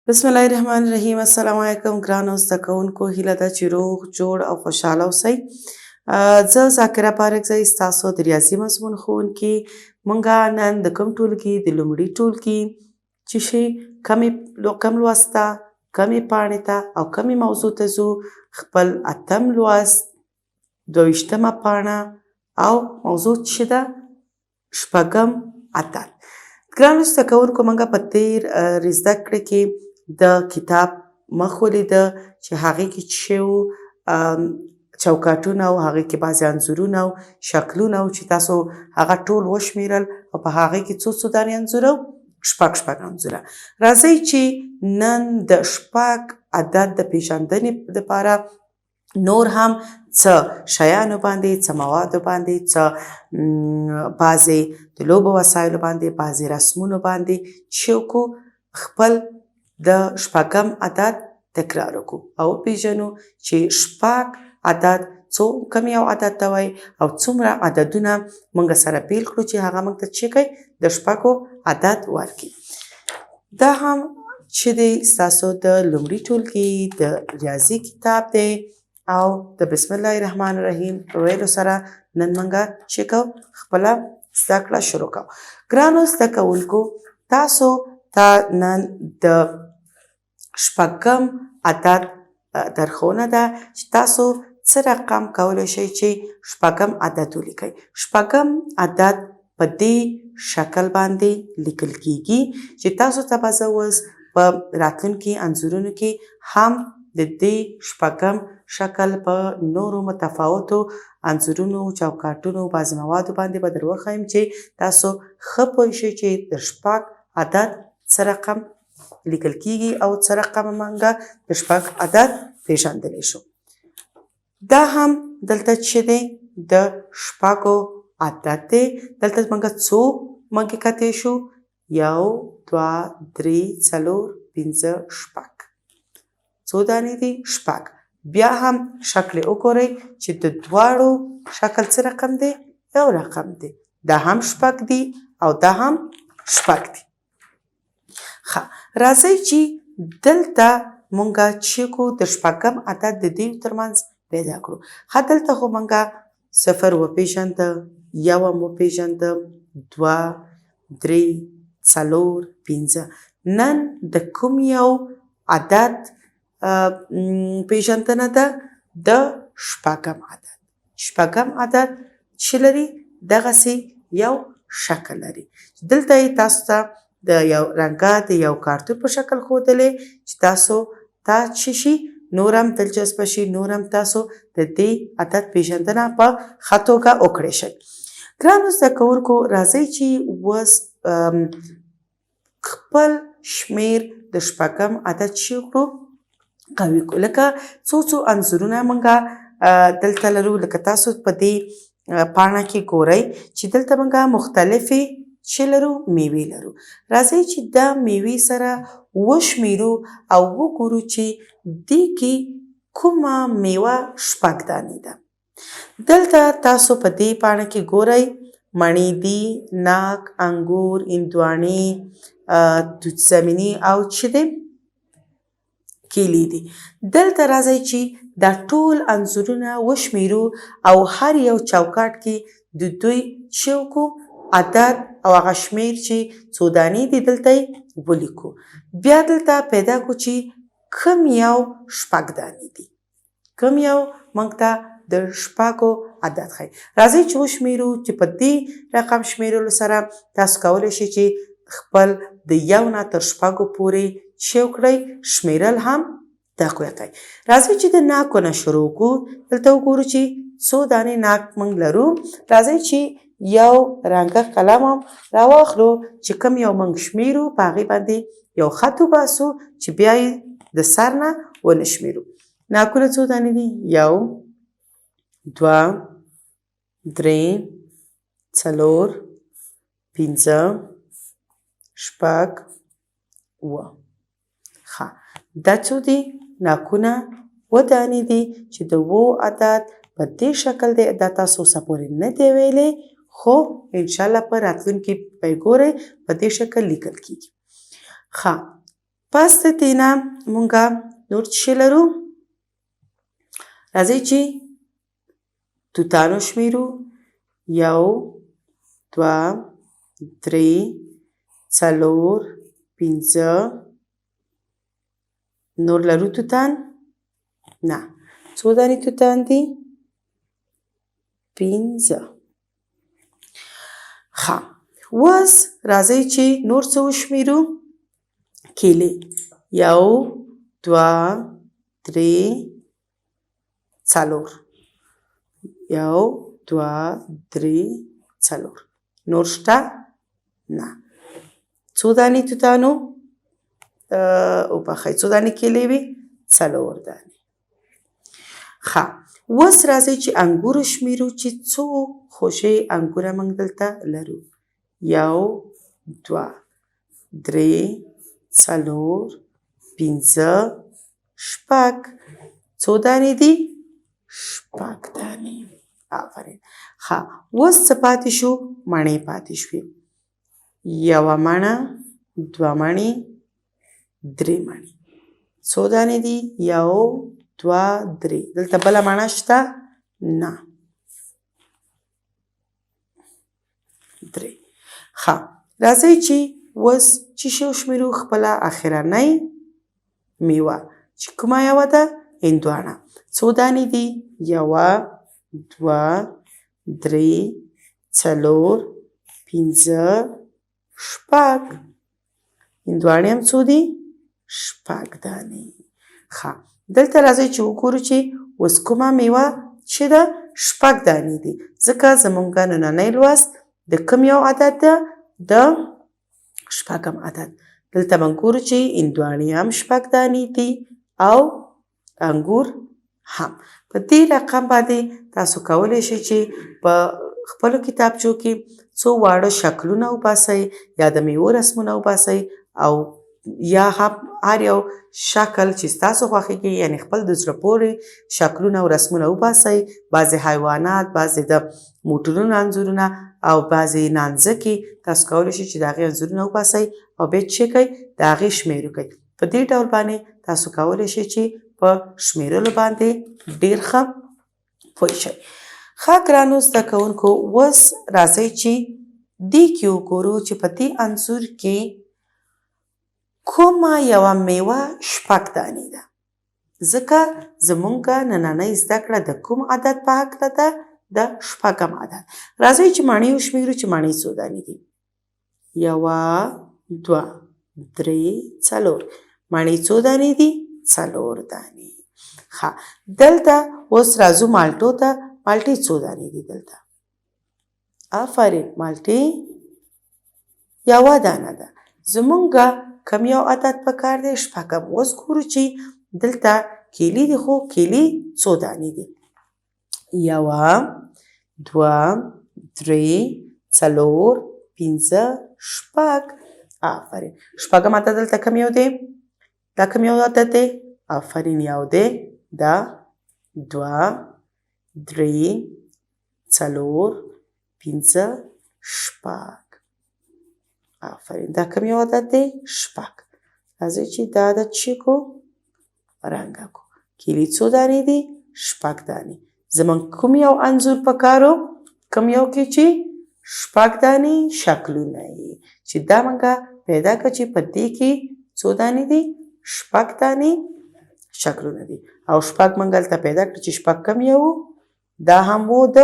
بسم الله الرحمن الرحیم. السلام علیکم ګرانو زده کوونکو، هیله ده چې روغ جوړ او خوشحاله اوسئ. زه ذاکره پارکزی ستاسو د ریاضي مضمون ښوونکي. مونږه نن د کوم ټولګي د لومړي ټولګي چې شي کم لوسته کمې پاڼې ته او کمې موضوع ته ځو. خپل اتم لوست 22مه پاڼه او موضوع چې ده شپږم عدد. ګرانو زده کوونکو، مونږه په تیر زده کړې کې د کتاب مخ ولیده چې هغې کې څه شی وو، چوکاټونه او هغې کې بعضې انځورونه او شکلونه او چې تاسو هغه ټول وشمېرل او په هغې کې څو دانې انځوره وو؟ شپږ انځوره. راځئ چې نن د شپږ عدد د پیژندنې دپاره نور هم څه شیانو باندې، څه موادو باندې، څه بعضې د لوبو وسایلو باندې، بعضې رسمونو باندې چې وکړو خپل د شپږم عدد تکرار وکړو او وپېژنو چې شپږ عدد کوم یو عدد ته وایي او څومره عددونه موږ سره بیل کړو چې هغه موږ ته څه کوي؟ د شپږو عدد ورکړي. دا هم چې دی ستاسو د لومړي ټولګي د ریاضي کتاب دی او د بسم الله الرحمن الرحیم په ویلو سره نن موږ چې کوو خپله زده کړه شروع کوو. ګرانو زده کوونکو، تاسو ته نن د شپږم عدد درښوونه ده چې تاسو څه رقم کولی شئ چې شپږم عدد ولیکئ. شپږم عدد په دې شکل باندې لیکل کیږي چې تاسو ته به زه اوس په راتلونکي انځورونو کې هم د دې شپږم شکل په نورو متفاوتو انځورونو، چوکاټونو، بعضې موادو باندې به در وښیم چې تاسو ښه پوه شئ چې د شپږ عدد څه رقم لیکل کیږي او څه رقم موږ د شپږ عدد پیژندلی شو. دا هم دلته چې دی د شپږو عدد دی. دلته موږ څو مږې کتی شو؟ 1 2 3 4 5 شپږ. څو دانې دي؟ شپږ. بیا هم شکل وګورئ چې د دواړو شکل څه رقم دی؟ یو رقم دی. دا هم شپږ دي او دا هم شپږ دي. ښه، راځئ چې دلته مونږه چې کړو د شپږم عدد د دې ترمنځ پیدا کړو. ښه، دلته خو مونږه 0 وپېژنده، 1 وپېژنده، 2 3 4 5. نن د کوم یو عدد پیژندنه ده؟ د شپږم عدد. شپږم عدد چې لري دغسې یو شکل لري. دلته یې تاسو ته د یو رنګه د یو کارتون په شکل ښودلی چې تاسو ته څه شي نور هم دلچسپه شي، نور هم تاسو د دې عدد پیژندنه په ښه توګه وکړی شئ. ګرانو زده کوونکو، راځئ چې اوس خپل شمېر د شپږم عدد چې وکړو قوي کړو. لکه څو انځورونه موږ دلته لرو. لکه تاسو په دې پاڼه کې ګورئ چې دلته موږ مختلفې چې لرو میوې لرو. راځئ چې دا میوې سره وشمېرو او وګورو چې دې کې کومه میوه شپږ دانې ده. دلته تاسو په دې پاڼه کې ګورئ مڼې دي، ناک، انګور، هندواڼې، توت زمیني او چې دی کیلې دي. دلته راځئ چې دا ټول انځورونه وشمېرو او هر یو چوکاټ کې د دوی چې وکړو عدد او هغه شمېر چې څو دانې دي دلته یې ولیکو. بیا دلته پیدا کړو چې کوم یو شپږ دانې دي، کوم یو موږ ته د شپږو عدد ښیي. راځئ چې وشمېرو چې په دې رقم شمېرلو سره تاسو کولی شئ چې خپل د 1 نه تر شپږو پورې چې وکړئ شمېرل هم تقویه کړئ. راځئ چې د ناکو نه شروع کړو. دلته وګورو چې څو دانې ناک موږ لرو. راځئ چې یو رنګه قلم هم راواخلو چې کوم یو موږ شمېرو په هغې باندې یو خط وباسو چې بیا یې د سر نه ونه شمېرو. ناکونه څو دانې دي؟ 1 2 3 4 5 شپږ 7. ښه، دا څو دي؟ ناکونه 7 دانې دي چې د 7 عدد په دې شکل دی. دا تاسو اوسه پورې نه دی ویلی، خو انشاءالله په راتلونکي به یې ګورئ په دې شکل لیکل کیږي. ښه، پس د دې نه مونږه نور څه شی لرو؟ راځئ چې توتان وشمېرو. 1 2 3 4 5 نور لرو توتان؟ نه. څو دانې توتان دي؟ 5. ښه. اوس راځئ چې نور څه وشمېرو؟ کیلې. 1 2 3 4 1 2 3 4 نور شته؟ نه. څو دانې توتانو؟ وبخئ څو دانې کیلې وې؟ 4 دانې. ښه. اوس راځئ چې انګور وشمېرو چې څو خوږې انګوره موږ دلته لرو. 1 2 3 4 5 6 څو دانې دي؟ 6 دانې. آفرین. ښه. اوس څه پاتې شو؟ مڼې پاتې شوې. 1 مڼه 2 مڼې 3 مڼې. څو دانې دي؟ 1 2 3. دلته بله مڼه شته؟ نه. 3. ښه. راځئ چې اوس څه شی وشمېرو؟ خپله اخرنۍ میوه چې کومه یوه ده؟ هندواڼه. څو دانې دي؟ 1 2 3 4 5 6. هندواڼې هم څو دي؟ 6 دانې. ښه. دلته راځئ چې وګورو چې اوس کومه میوه چې ده 6 دانې دي، ځکه زموږ نننی لوست د کوم یو عدد ده؟ د 6م عدد. دلته موږ ګورو چې هندواڼې هم 6 دانې دي او انګور هم. په دې رقم باندې تاسو کولی شئ چې په خپلو کتابچو کې څو واړه شکلونه وباسئ یا د میوو رسمونه وباسئ او یا هم هر یو شکل چې ستاسو خوښیږي یعنې خپل د زړه پورې شکلونه او رسمونه وباسئ. بعضې حیوانات، بعضې د موټرونو انځورونه او بعضې نانځکې تاسو کولی شئ چې د هغې انځورونه وباسئ او بیا څه کوئ؟ د هغې شمېر وکئ. په دې ډول باندې تاسو کولی شئ چې په شمېرلو باندې ډېر ښه پوه شئ. ښه ګرانو زده کوونکو، اوس راځئ چې دې کې وګورو چې په دې انځور کې کومه یوه میوه 6 دانې ده، ځکه زموږ نننۍ زده کړه د کوم عدد په هکله ده؟ د 6م عدد. راځئ چې مڼې وشمېرو چې مڼې څو دانې دي. 1 2 3 4 مڼې څو دانې دي؟ 4 دانې. ښه. دلته اوس راځو مالټو ته. مالټې څو دانې دي دلته؟ آفرین. مالټې 1 دانه ده. زموږ کوم یو عدد پکار دی؟ 6م. اوس ګورو چې دلته کیلې دي، خو کیلې څو دانې دي؟ 1 2 3 4 5 6. آفرین. 6م عدد دلته کوم یو دی؟ دا کوم یو عدد دی؟ آفرین. یو دی. دا 2 3 4 5 6. آفرین. دا کوم یو عدد دی؟ 6. راځئ چې دا عدد څه کړو؟ رنګه کړو. کیلې څو دانې دي؟ 6 دانې. زموږ کوم یو انځور پکارو؟ کوم یو کې چې 6 دانې شکلونه یې چې دا موږ پیدا کړه چې په دې کې څو دانې دي؟ 6 دانې شکلونه دي او 6 موږ هلته پیدا کړه چې 6 کوم یو؟ دا هم و د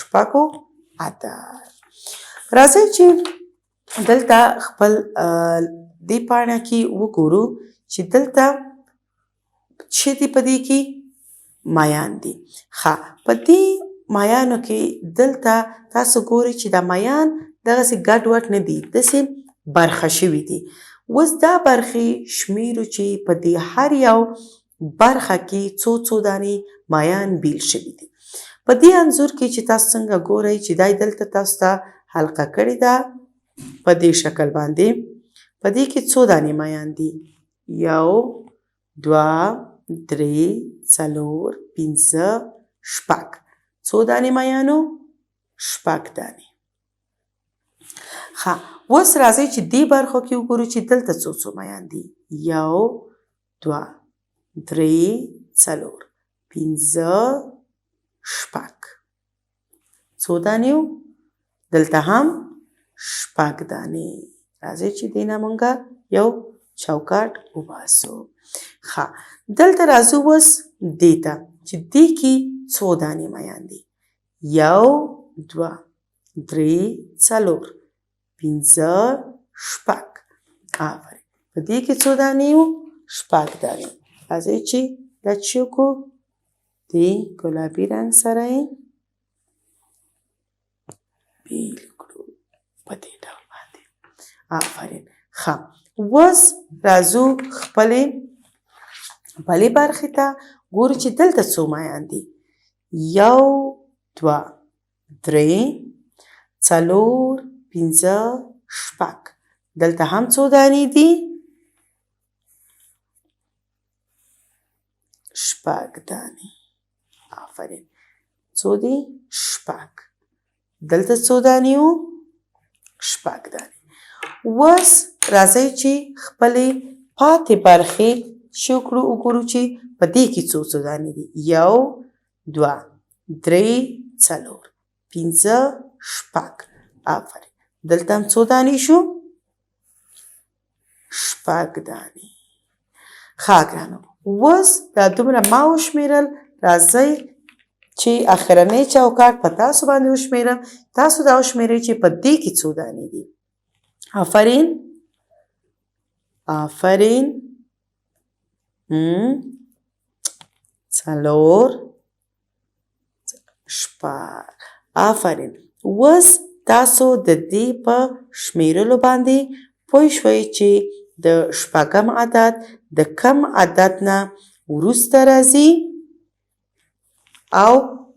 6 عدد. راځئ چې دلته خپل دې پاڼه کې وګورو چې دلته څه دي په دې کې؟ مایان دي. ښه. په دې مایانو کې دلته تاسو ګورئ چې دا مایان دغسې ګډ وډ نه دي، داسې برخه شوي دي. اوس دا برخې شمېرو چې په دې هر یو برخه کې څو څو دانې مایان بیل شوي دي. په دې انځور کې چې تاسو څنګه ګورئ چې دا دلته تاسو ته حلقه کړې ده په دې شکل باندې. په دې کې څو دانې مایان دي؟ 1 2 3 4 5 6. څو دانې مایانو؟ 6 دانې. ښه اوس راځئ چې دې برخو کې وګورو چې دلته څو څو میان دي 1 2 3 4 5 6 څو دانې وو دلته هم 6 دانې راځئ چې دې نه مونږه یو چوکاټ وباسو ښه دلته راځو اوس دې ته چې دې کې څو دانې میان دي 1 2 3 4 5 6 آفرین په دې کې څو دانې وو 6 دانې راځئ چې دا چې وکړو دې ګلابي رنګ سره یې بیل کړو په دې ډول باندې آفرین ښه اوس راځو خپلې بلې برخې ته ګورو چې دلته څو میان دي 1 2 3 4 5 6 دلته هم څو دانې دي 6 دانې آفرین څو دي 6 دلته څو دانې وو 6 دانې اوس راځئ چې خپلې پاتې برخې چې وګورو چې په دې کې څو څو دانې دي 1 2 3 4 5 6 آفرین دلته هم څو دانې شو 6 دانې ښه ګرانو اوس دا دومره ما وشمېرل راځئ چې اخرنی چوکاټ په تاسو باندې وشمېرم تاسو دا وشمېرئ چې په دې کې څو دانې دي آفرین آفرین 4 6 آفرین اوس تاسو د دې په شمېرلو باندې پوه شوئ چې د 6م عدد د کم عدد نه وروسته راځي او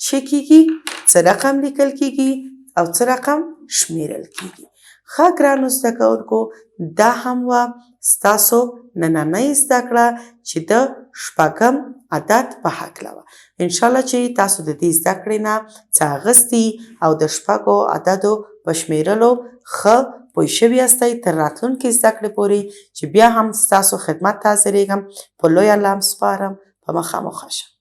څه کیږي څه رقم لیکل کیږي او څه رقم شمیرل کیږي ښه ګرانو زده کوونکو دا هم وه ستاسو نننۍ زده کړه چې د 6م عدد په هکله وه انشاءالله چې تاسو د دې زده کړې نه څه اخیستي او د 6 عددو په شمیرلو ښه پوه شوي یاستئ تر راتلونکې زده کړې پورې چې بیا هم ستاسو خدمت ته حاضرېږم په لوی الله هم سپارم په مخامخ شه